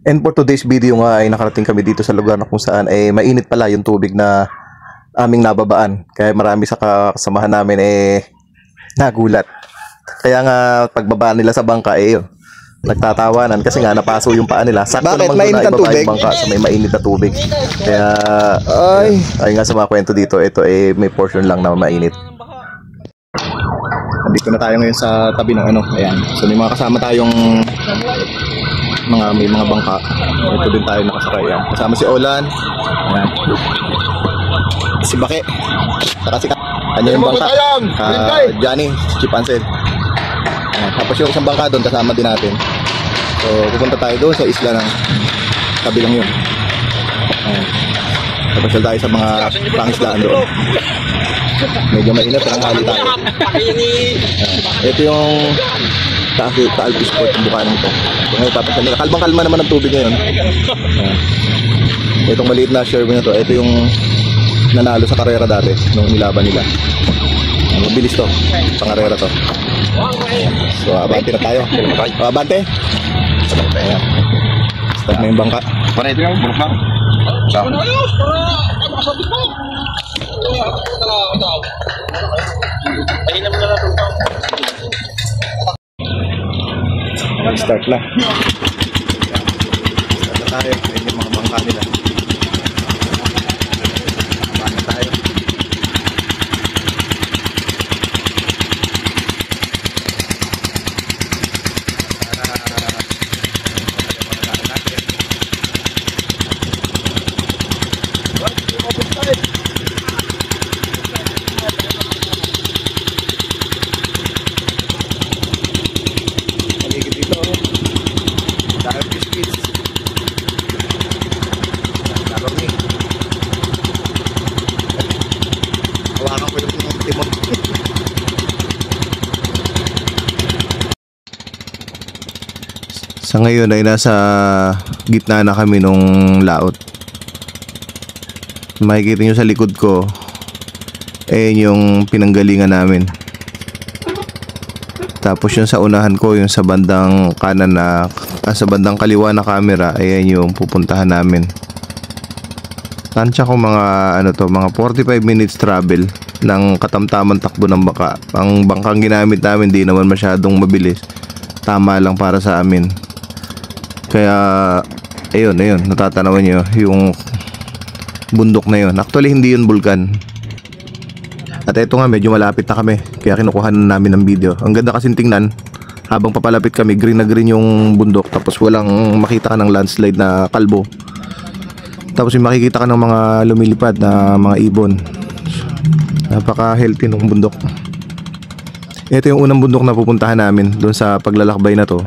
And for today's video nga ay nakarating kami dito sa lugar na kung saan ay mainit pala yung tubig na aming nababaan. Kaya marami sa kasamahan namin nagulat. Kaya nga pagbaba nila sa bangka nagtatawanan kasi nga napaso yung paa nila. Sakto Bakit? namang Mainit ang ibaba tubig? yung bangka sa may mainit na tubig. Kaya ay nga sa mga kwento dito, ito may portion lang na mainit. Nandito na tayo ngayon sa tabi ng ayan. So may mga kasama tayong may mga bangka. Ito din tayo nakasakay. Ayan. Kasama si Olan. Ayan. Si Bake. Saka si kanya yung bangka. Johnny, Chip Ansel. Ayan. Tapos yung isang bangka doon kasama din natin. So pupunta tayo doon sa isla ng kabilang yun. Ayan. Tapos tayo sa mga pangislaan doon. Medyo mainit, tanghali tayo. Ito yung Kaalpis Port, yung buka nito. Ngayon papasan nila. Kalmang-kalma naman ang tubig ngayon. Itong maliit na sherwin na to, ito yung nanalo sa karera dati nung nilaban nila. Mabilis to, pangarera to. So abante na tayo. Abante. Ayan. Start na yung bangka. Parito yung buruk lang. Start na. Start na tayo. Ayun yung mga bangka nila. Bangka tayo. Sa ngayon ay nasa gitna na kami nung laot. Makikita nyo sa likod ko yung pinanggalingan namin. Tapos yung sa unahan ko, yung sa bandang kanan sa bandang kaliwa na camera, ayan yung pupuntahan namin. Tansya ko mga mga 45 minutes travel ng katamtaman takbo ng bangka. Ang bangkang ginamit namin di naman masyadong mabilis. Tama lang para sa amin. Kaya ayun, natatanawan nyo yung bundok na yun. Actually hindi yun bulkan. At ito nga medyo malapit na kami, kaya kinukuha na namin ng video. Ang ganda kasing tingnan, habang papalapit kami green na green yung bundok. Tapos walang makita ka ng landslide na kalbo. Tapos yung makikita ka ng mga lumilipad na mga ibon. Napaka healthy ng bundok. Ito yung unang bundok na pupuntahan namin doon sa paglalakbay na to.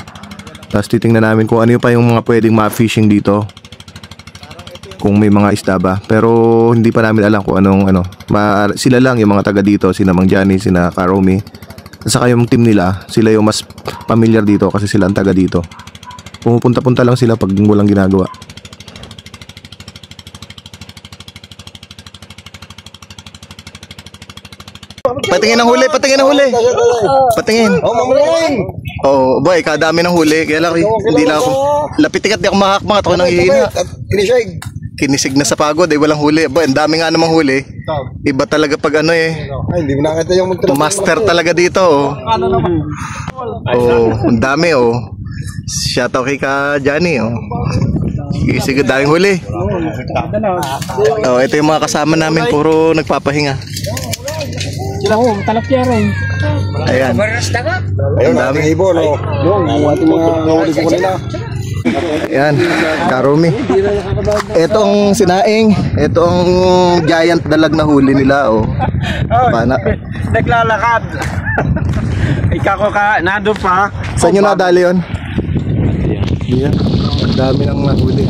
Tapos titingnan namin kung ano pa yung mga pwedeng ma-fishing dito. Kung may mga isda ba. Pero hindi pa namin alam kung anong sila lang yung mga taga dito. Sina Mang Johnny, sina Karomi. At saka yung team nila, sila yung mas familiar dito kasi sila ang taga dito. Pumupunta-punta lang sila pag walang ginagawa. Patingin ng huli, patingin ng huli. Patingin. Oh, boy, kadami ng huli. Kaya lang, hindi lang ako. Lapitikat, di ako mahakmak. Ako nang hihina. Kinisig na sa pagod, walang huli. Boy, ang dami nga namang huli. Iba talaga pag Ay, hindi mo nakita yung master talaga dito, ang dami, Shoutout kay ka Johnny, Sige, daming huli. Ito yung mga kasama namin, puro nagpapahinga. Sila ho, talapya rin. Ayan. Ayun, daming ibon, ating mga nahuli ko kanila. Ayan, Karomi. Etong sinaing, etong giant dalag na huli nila, Bana. Naglalakad. Ikaw nado pa. Saan nyo nadali yun? Ayan, ang dami ng nahuli.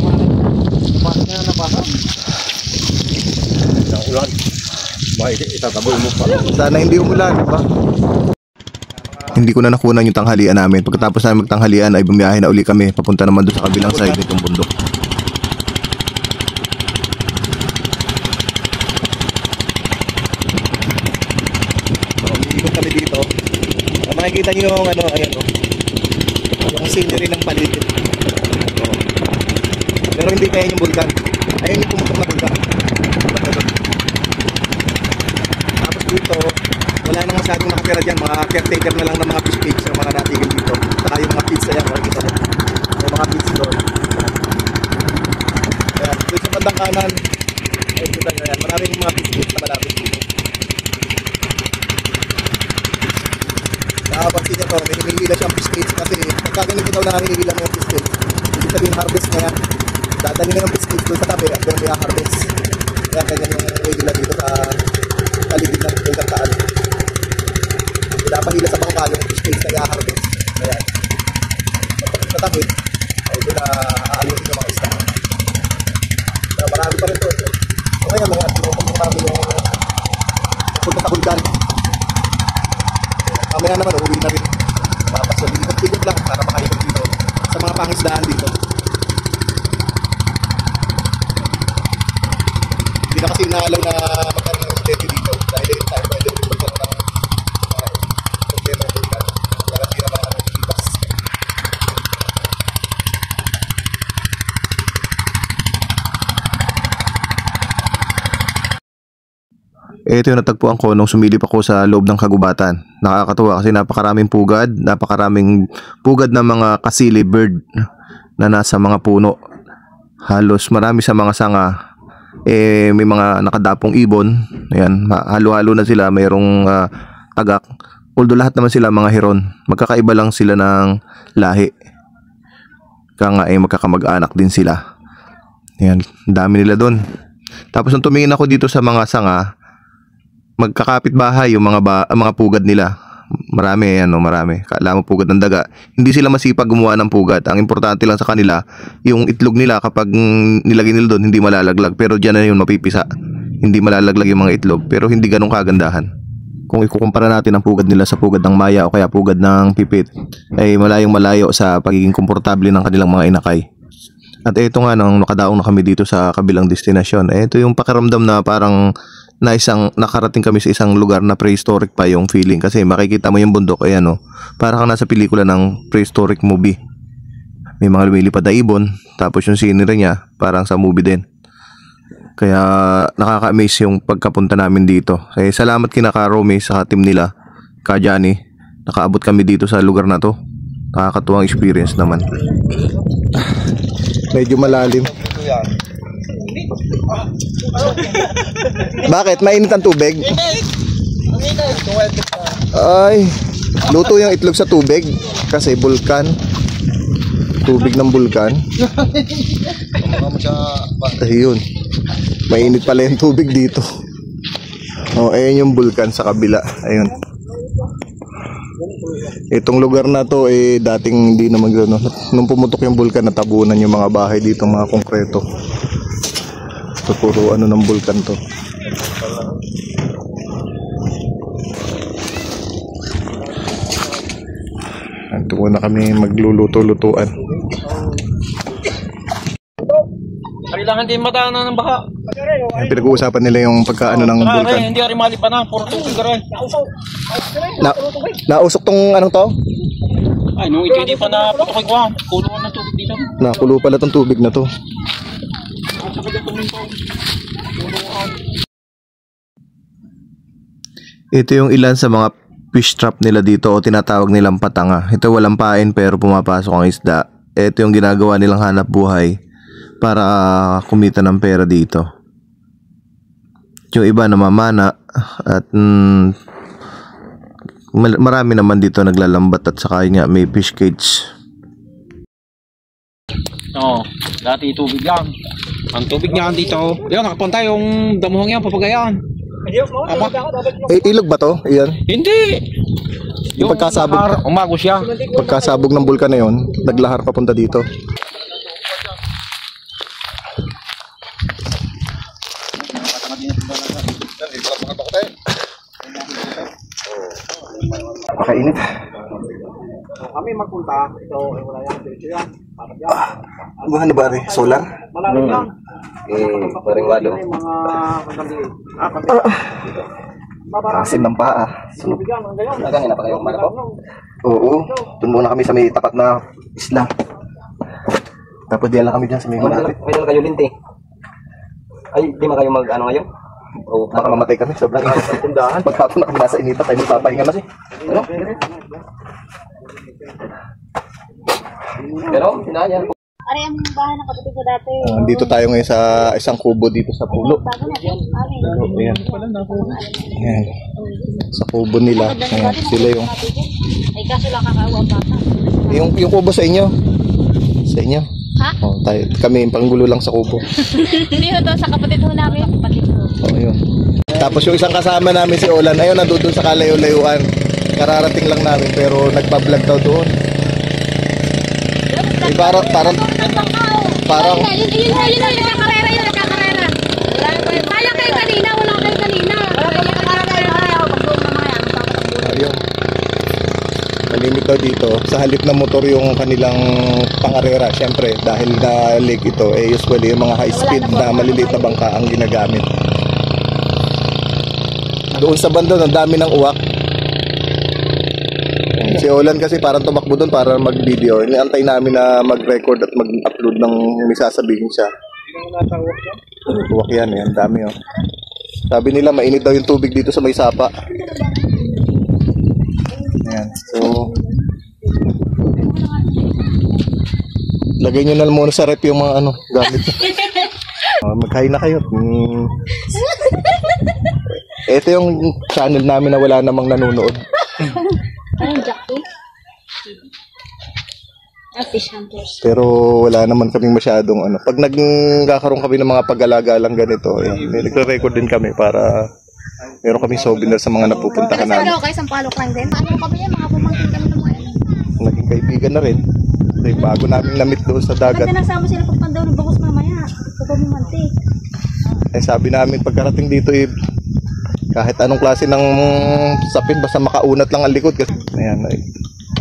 Sana hindi umulan, ba? Hindi ko na nakunan yung tanghalian namin. Pagkatapos namin magtanghalian ay bumiyahe na uli kami papunta naman doon sa kabilang side nitong bundok. Ikot kami dito. Makikita nyo yung ayan yung scenery ng paligid. Pero hindi kaya yung bulkan. Ayun yung pumutok na bulkan. Tapos dito, wala nang masyadong nakatira dyan. Mga caretaker na lang ng mga fish cakes yung mga natigil dito. Saka yung mga pizza yan. Makikita mo. May mga pizza doon. Ayan, doon sa bandang kanan. Ayun, ayan, maraming mga fish cakes na malapit dito. Nakapansin niya to, may hinihila siyang fish cakes kasi pagka ganito daw na hinihila mo yung fish cakes, hindi sabihin harvest na yan. Dadali na yung fish cakes doon sa tabi at doon may harvest. Kaya ganyan yung way nila dito sa kaligid ng pagkakaan. Pinapahila sa bangka yung fish cakes na i-harvest. Ayan. Sa tabi, ay doon na aalusin yung mga isda. Kaya marami pa rin to. So ngayon, mga marami yung punta sa hulkan. Mamaya naman, uuwi na rin. Papasolikot-likot lang para makaikot dito sa mga pangisdaan dito. Hindi na kasi inaalaw na magkaroon ng steady dito dahil hindi tayo pwede rin magkaroon ng problema ng bulkan. Kaya hindi na mga ipas. Ito yung natagpuan ko nung sumilip ako sa loob ng kagubatan. Nakakatuwa kasi napakaraming pugad ng mga kasili bird na nasa mga puno. Halos marami sa mga sanga. May mga nakadapong ibon. Ayan, halo-halo na sila. Mayroong tagak. Although lahat naman sila mga heron. Magkakaiba lang sila ng lahi. Kaya nga magkakamag-anak din sila. Ayan, dami nila doon. Tapos nung tumingin ako dito sa mga sanga, magkakapit bahay yung mga pugad nila. Marami. Kala mo pugad ng daga. Hindi sila masipag gumawa ng pugad. Ang importante lang sa kanila, yung itlog nila kapag nilagay nila doon, hindi malalaglag. Pero diyan na yun mapipisa. Hindi malalaglag yung mga itlog. Pero hindi ganun kagandahan. Kung ikukumpara natin ang pugad nila sa pugad ng maya o kaya pugad ng pipit, ay malayong malayo sa pagiging komportable ng kanilang mga inakay. At ito nga, nung nakadaong na kami dito sa kabilang destinasyon, ito yung pakiramdam na parang nakarating kami sa isang lugar na prehistoric pa yung feeling. Kasi makikita mo yung bundok, ayan o, para kang nasa pelikula ng prehistoric movie. May mga lumilipad na ibon, tapos yung scenery niya parang sa movie din. Kaya nakaka-amaze yung pagkapunta namin dito. Salamat kina Ka Romy sa team nila, Ka Johnny. Nakaabot kami dito sa lugar na to. Nakakatuwang experience naman. Medyo malalim. Bakit? Mainit ang tubig? Ay, luto yung itlog sa tubig. Kasi bulkan. Tubig ng bulkan. Ayun. Mainit pala yung tubig dito. Ayun yung bulkan sa kabila. Ayun. Itong lugar na to dating hindi naman gano'n. Nung pumutok yung bulkan, natabunan yung mga bahay dito, mga konkreto. So, puro ng bulkan to. Ito muna kami magluluto-lutuan. Kailangan din matana ng baha. Pinag-uusapan nila yung pagkaano ng bulkan. Hindi ari mali pa na, puro tubig rin. Nausok tong anong to? Ay, nung hindi pa na putukoy ko, kuluan ng tubig dito. Nakulo pala tong tubig na to. Ito yung ilan sa mga fish trap nila dito o tinatawag nilang patanga. Ito walang pain pero pumapasok ang isda. Ito yung ginagawa nilang hanap buhay para kumita ng pera dito. Yung iba namamana at marami naman dito naglalambat at saka nga may fish cage. Dati tubig lang. Ang tubig niyan dito, yan nakapunta yung damuhang yan, papagayaan. Ilog ba to? Iyan. Hindi. Yung pagkasabog, umago siya. pagkasabog ng bulkan na yun, naglahar papunta dito. Pakainit. Kami magpunta, ito wala yan, diretso yan. Ano ba rin? Solar? Malalim yan. Paring walo. Mga magandang. Asim ng paa. Tubig yan, ang gayon. Nagangin na pa kayo kumana po? Oo. Doon muna kami sa may tapat na isla. Tapos diyan lang kami dyan sa may malapit. May dala kayo linti. Ay, di ba kayo mag-ano ngayon? O baka mamatay kami, sobrang init. Tindahan. Pagkatapos na kami nasa initan, tayo magpapahinga na siya. Ano? Pero, sinayan. Ari ang bahay ng kapatid ko dati. Dito tayo ngayon sa isang kubo dito sa pulo. Bago na yan. Ayan. Ayan. Sa kubo nila. Ayan. Sila yung... Ay kaso lang kakaawa ang bata. Yung kubo sa inyo. Sa inyo. Ha? Oh, tayo. Kami panggulo lang sa kubo. Hindi ho to sa kapatid ho namin. Kapatid ko. Oh, yun. Tapos yung isang kasama namin si Olan, ayun, nandun sa kalayo-layuan. Kararating lang namin pero nagpa-vlog daw doon. Eh, parang Yun nagkakarera yun. Sayang kayo kanina. Wala kayo kanina. ayun. Malimit daw dito. Sa halip na motor yung kanilang pangarera. Siyempre, dahil na lake ito, eh usually yung mga high speed na maliliit na bangka ang ginagamit. Doon sa banda, ang dami ng uwak. Si Olan kasi parang tumakbo doon para mag-video. Iniantay namin na mag-record at mag-upload ng may sasabihin siya. Uwak yan, eh. Ang dami, oh. Sabi nila, mainit daw yung tubig dito sa may sapa. Ayan. So, lagay nyo na muna sa rep yung mga ano, gamit. Magkain na kayo. Ito yung channel namin na wala namang nanonood. Anong Jackie? Fish hunters. Pero wala naman kaming masyadong ano. Pag nagkakaroon kami ng mga pag-alaga lang ganito, nagre-record din kami para meron kami souvenir sa mga napupuntahan namin. Ano kayo, sampalok lang din? Ano kami yan? Mga pumangkin kami ng mga yan. Naging kaibigan na rin. Kasi bago namin na-meet doon sa dagat. Ba't nasama sila pagpandaw ng bangos mamaya? Kapag mumanti. Eh sabi namin pagkarating dito kahit anong klase ng sapin basta makaunat lang ang likod kasi ayan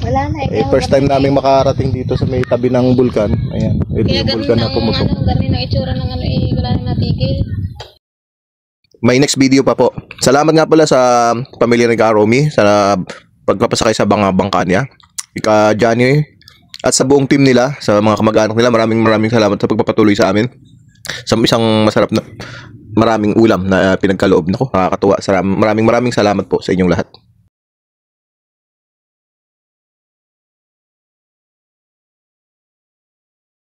Wala na. first time namin makarating dito sa may tabi ng bulkan. Ayan, yung bulkan na pumusok. Ganun ang itsura ng ano wala na natigil. May next video pa po. Salamat nga pala sa pamilya ni Karomi sa pagpapasakay sa bangka niya. Ika Johnny at sa buong team nila, sa mga kamag-anak nila, maraming salamat sa pagpapatuloy sa amin. Sa isang maraming ulam na pinagkaloob. Nako, nakakatuwa. Maraming salamat po sa inyong lahat.